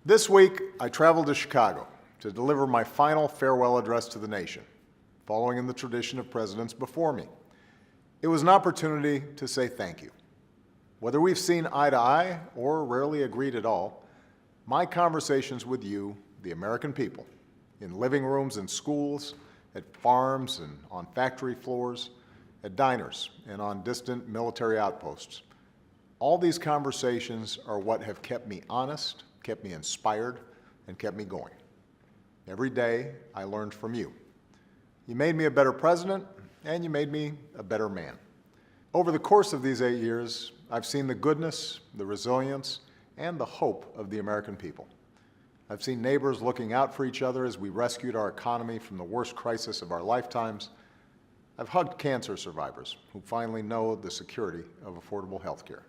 This week, I traveled to Chicago to deliver my final farewell address to the nation, following in the tradition of presidents before me. It was an opportunity to say thank you. Whether we've seen eye to eye or rarely agreed at all, my conversations with you, the American people, in living rooms and schools, at farms and on factory floors, at diners and on distant military outposts, all these conversations are what have kept me honest, kept me inspired, and kept me going. Every day, I learned from you. You made me a better president, and you made me a better man. Over the course of these 8 years, I've seen the goodness, the resilience, and the hope of the American people. I've seen neighbors looking out for each other as we rescued our economy from the worst crisis of our lifetimes. I've hugged cancer survivors who finally know the security of affordable health care.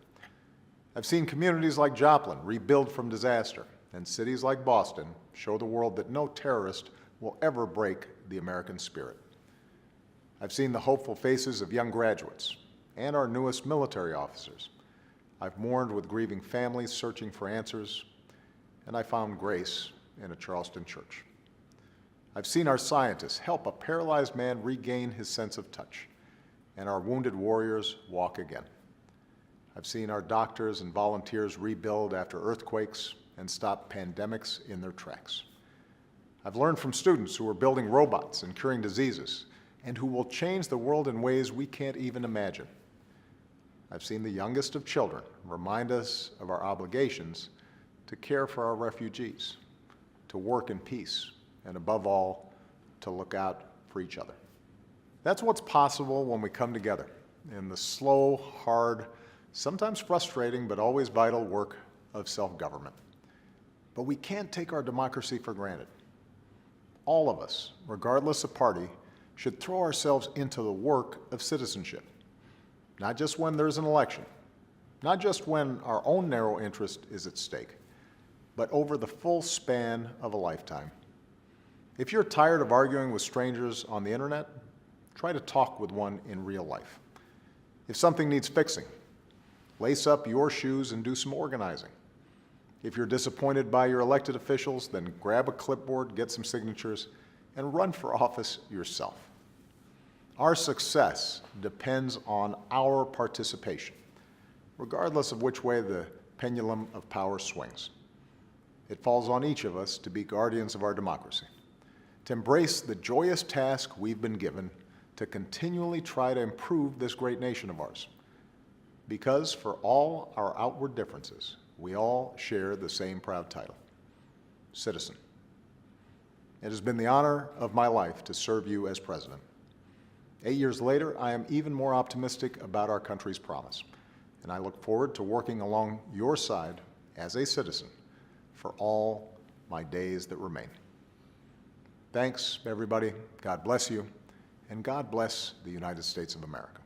I've seen communities like Joplin rebuild from disaster, and cities like Boston show the world that no terrorist will ever break the American spirit. I've seen the hopeful faces of young graduates and our newest military officers. I've mourned with grieving families searching for answers, and I found grace in a Charleston church. I've seen our scientists help a paralyzed man regain his sense of touch, and our wounded warriors walk again. I've seen our doctors and volunteers rebuild after earthquakes and stop pandemics in their tracks. I've learned from students who are building robots and curing diseases, and who will change the world in ways we can't even imagine. I've seen the youngest of children remind us of our obligations to care for our refugees, to work in peace, and above all, to look out for each other. That's what's possible when we come together in the slow, hard, sometimes frustrating, but always vital work of self-government. But we can't take our democracy for granted. All of us, regardless of party, should throw ourselves into the work of citizenship, not just when there's an election, not just when our own narrow interest is at stake, but over the full span of a lifetime. If you're tired of arguing with strangers on the internet, try to talk with one in real life. If something needs fixing, lace up your shoes and do some organizing. If you're disappointed by your elected officials, then grab a clipboard, get some signatures, and run for office yourself. Our success depends on our participation, regardless of which way the pendulum of power swings. It falls on each of us to be guardians of our democracy, to embrace the joyous task we've been given to continually try to improve this great nation of ours. Because for all our outward differences, we all share the same proud title, citizen. It has been the honor of my life to serve you as president. 8 years later, I am even more optimistic about our country's promise, and I look forward to working along your side as a citizen for all my days that remain. Thanks, everybody. God bless you, and God bless the United States of America.